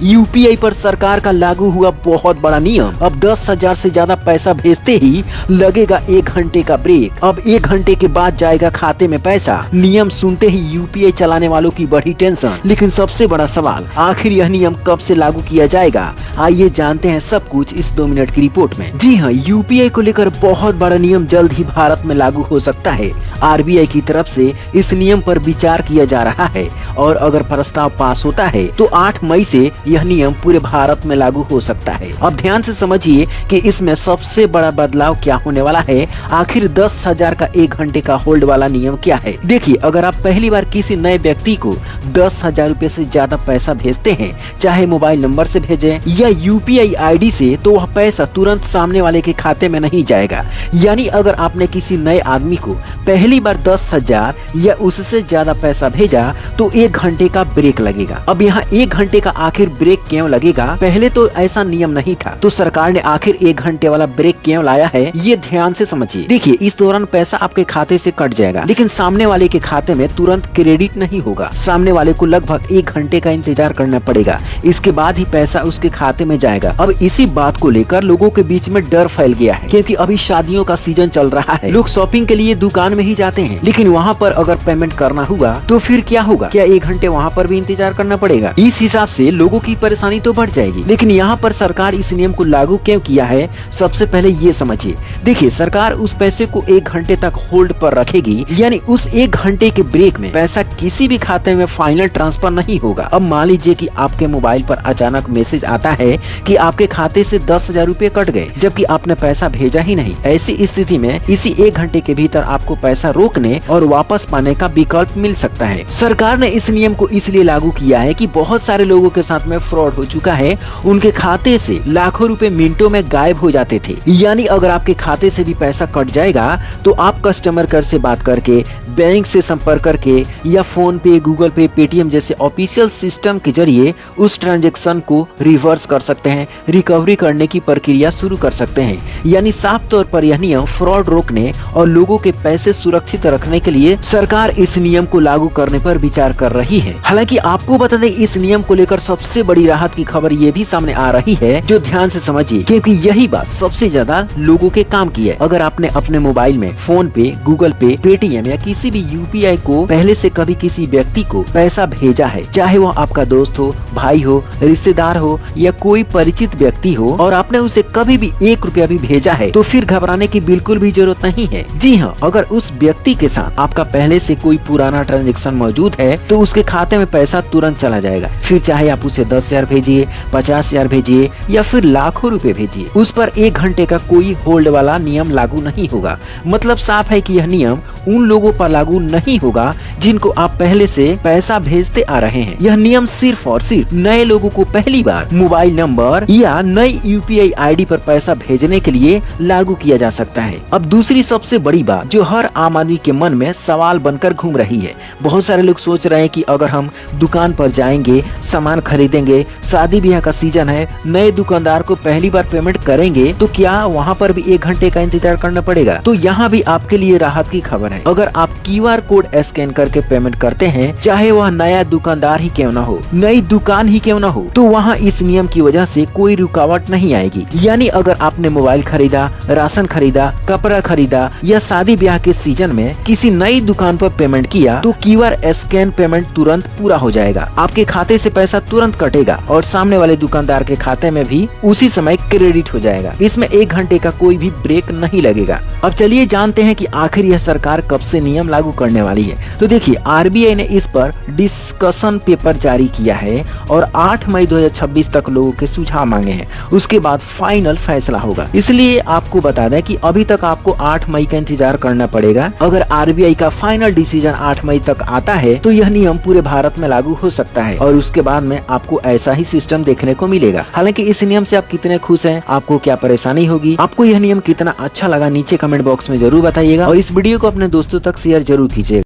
UPI पर सरकार का लागू हुआ बहुत बड़ा नियम। अब 10,000 से ज्यादा पैसा भेजते ही लगेगा 1 घंटे का ब्रेक। अब 1 घंटे के बाद जाएगा खाते में पैसा। नियम सुनते ही यूपीआई चलाने वालों की बढ़ी टेंशन। लेकिन सबसे बड़ा सवाल, आखिर यह नियम कब से लागू किया जाएगा? आइए जानते हैं सब कुछ इस 2 मिनट की रिपोर्ट में। जी हाँ, यूपीआई को लेकर बहुत बड़ा नियम जल्द ही भारत में लागू हो सकता है। आरबीआई की तरफ से इस नियम पर विचार किया जा रहा है और अगर प्रस्ताव पास होता है तो 8 मई से यह नियम पूरे भारत में लागू हो सकता है। अब ध्यान से समझिए कि इसमें सबसे बड़ा बदलाव क्या होने वाला है। आखिर 10,000 का 1 घंटे का होल्ड वाला नियम क्या है? देखिए, अगर आप पहली बार किसी नए व्यक्ति को 10,000 रुपए से ज्यादा पैसा भेजते हैं, चाहे मोबाइल नंबर से भेजें या यूपीआई आईडी से, तो वह पैसा तुरंत सामने वाले के खाते में नहीं जाएगा। यानी अगर आपने किसी नए आदमी को पहली बार 10,000 या उससे ज्यादा पैसा भेजा तो 1 घंटे का ब्रेक लगेगा। अब यहाँ 1 घंटे का आखिर ब्रेक क्यों लगेगा? पहले तो ऐसा नियम नहीं था, तो सरकार ने आखिर 1 घंटे वाला ब्रेक क्यों लाया है, ये ध्यान से समझिए। देखिए, इस दौरान पैसा आपके खाते से कट जाएगा, लेकिन सामने वाले के खाते में तुरंत क्रेडिट नहीं होगा। सामने वाले को लगभग 1 घंटे का इंतजार करना पड़ेगा, इसके बाद ही पैसा उसके खाते में जाएगा। अब इसी बात को लेकर लोगों के बीच में डर फैल गया है, क्योंकि अभी शादियों का सीजन चल रहा है। लोग शॉपिंग के लिए दुकान में ही जाते हैं, लेकिन वहाँ पर अगर पेमेंट करना हुआ तो फिर क्या होगा? क्या 1 घंटे वहाँ पर भी इंतजार करना पड़ेगा? इस हिसाब से लोगों की परेशानी तो बढ़ जाएगी। लेकिन यहाँ पर सरकार इस नियम को लागू क्यों किया है, सबसे पहले ये समझिए। देखिए, सरकार उस पैसे को 1 घंटे तक होल्ड पर रखेगी, यानी उस 1 घंटे के ब्रेक में पैसा किसी भी खाते में फाइनल ट्रांसफर नहीं होगा। अब मान लीजिए कि आपके मोबाइल पर अचानक मैसेज आता है कि आपके खाते से 10,000 रुपए कट गए, जबकि आपने पैसा भेजा ही नहीं। ऐसी स्थिति में इसी 1 घंटे के भीतर आपको पैसा रोकने और वापस पाने का विकल्प मिल सकता है। सरकार ने इस नियम को इसलिए लागू किया है कि बहुत सारे लोगों के साथ में फ्रॉड हो चुका है। उनके खाते से लाखों रुपए मिनटों में गायब हो जाते थे। यानी अगर आपके खाते से भी पैसा कट जाएगा तो आप कस्टमर केयर से बात करके, बैंक से संपर्क करके या फोन पे, गूगल पे, पेटीएम जैसे ऑफिशियल सिस्टम के जरिए उस ट्रांजैक्शन को रिवर्स कर सकते हैं, रिकवरी करने की प्रक्रिया शुरू कर सकते हैं। यानी साफ तौर पर यह नियम फ्रॉड रोकने और लोगों के पैसे सुरक्षित रखने के लिए सरकार इस नियम को लागू करने पर विचार कर रही है। हालांकि आपको बता दें, इस नियम को लेकर सबसे बड़ी राहत की खबर ये भी सामने आ रही है, जो ध्यान से समझिए, क्योंकि यही बात सबसे ज्यादा लोगों के काम की है। अगर आपने अपने मोबाइल में फोन पे, गूगल पे, पेटीएम या किसी भी यूपीआई को पहले से कभी किसी व्यक्ति को पैसा भेजा है, चाहे वो आपका दोस्त हो, भाई हो, रिश्तेदार हो या कोई परिचित व्यक्ति हो, और आपने उसे कभी भी 1 रुपया भी भेजा है, तो फिर घबराने की बिल्कुल भी जरूरत नहीं है। जी हाँ, अगर उस व्यक्ति के साथ आपका पहले से कोई पुराना ट्रांजैक्शन मौजूद है तो उसके खाते में पैसा तुरंत चला जाएगा। फिर चाहे आप उसे 10,000 भेजिए, 50,000 भेजिए या फिर लाखों रुपए भेजिए, उस पर 1 घंटे का कोई होल्ड वाला नियम लागू नहीं होगा। मतलब साफ है कि यह नियम उन लोगों पर लागू नहीं होगा जिनको आप पहले से पैसा भेजते आ रहे हैं। यह नियम सिर्फ और सिर्फ नए लोगों को पहली बार मोबाइल नंबर या नई यूपीआई आईडी पर पैसा भेजने के लिए लागू किया जा सकता है। अब दूसरी सबसे बड़ी बात जो हर आम आदमी के मन में सवाल बनकर घूम रही है, बहुत सारे लोग सोच रहे हैं कि अगर हम दुकान पर जाएंगे, सामान खरीदेंगे, शादी ब्याह का सीजन है, नए दुकानदार को पहली बार पेमेंट करेंगे तो क्या वहाँ पर भी 1 घंटे का इंतजार करना पड़ेगा? तो यहाँ भी आपके लिए राहत की खबर है। अगर आप QR कोड स्कैन करके पेमेंट करते हैं, चाहे वह नया दुकानदार ही क्यों ना हो, नई दुकान ही क्यों ना हो, तो वहाँ इस नियम की वजह से कोई रुकावट नहीं आएगी। यानी अगर आपने मोबाइल खरीदा, राशन खरीदा, कपड़ा खरीदा या शादी ब्याह के सीजन में किसी नई दुकान पर पेमेंट किया तो QR स्कैन पेमेंट तुरंत पूरा हो जाएगा। आपके खाते से पैसा तुरंत कटेगा और सामने वाले दुकानदार के खाते में भी उसी समय क्रेडिट हो जाएगा। इसमें 1 घंटे का कोई भी ब्रेक नहीं लगेगा। अब चलिए जानते हैं कि आखिर यह सरकार कब से नियम लागू करने वाली है। तो देखिए, आरबीआई ने इस पर डिस्कशन पेपर जारी किया है और 8 मई 2026 तक लोगों के सुझाव मांगे हैं। उसके बाद फाइनल फैसला होगा। इसलिए आपको बता दें कि अभी तक आपको 8 मई का इंतजार करना पड़ेगा। अगर आरबीआई का फाइनल डिसीजन 8 मई तक आता है तो यह नियम पूरे भारत में लागू हो सकता है और उसके बाद में आपको ऐसा ही सिस्टम देखने को मिलेगा। हालांकि इस नियम से आप कितने खुश हैं, आपको क्या परेशानी होगी, आपको यह नियम कितना अच्छा लगा, नीचे कमेंट बॉक्स में जरूर बताइएगा और इस वीडियो को अपने दोस्तों तक शेयर जरूर कीजिएगा।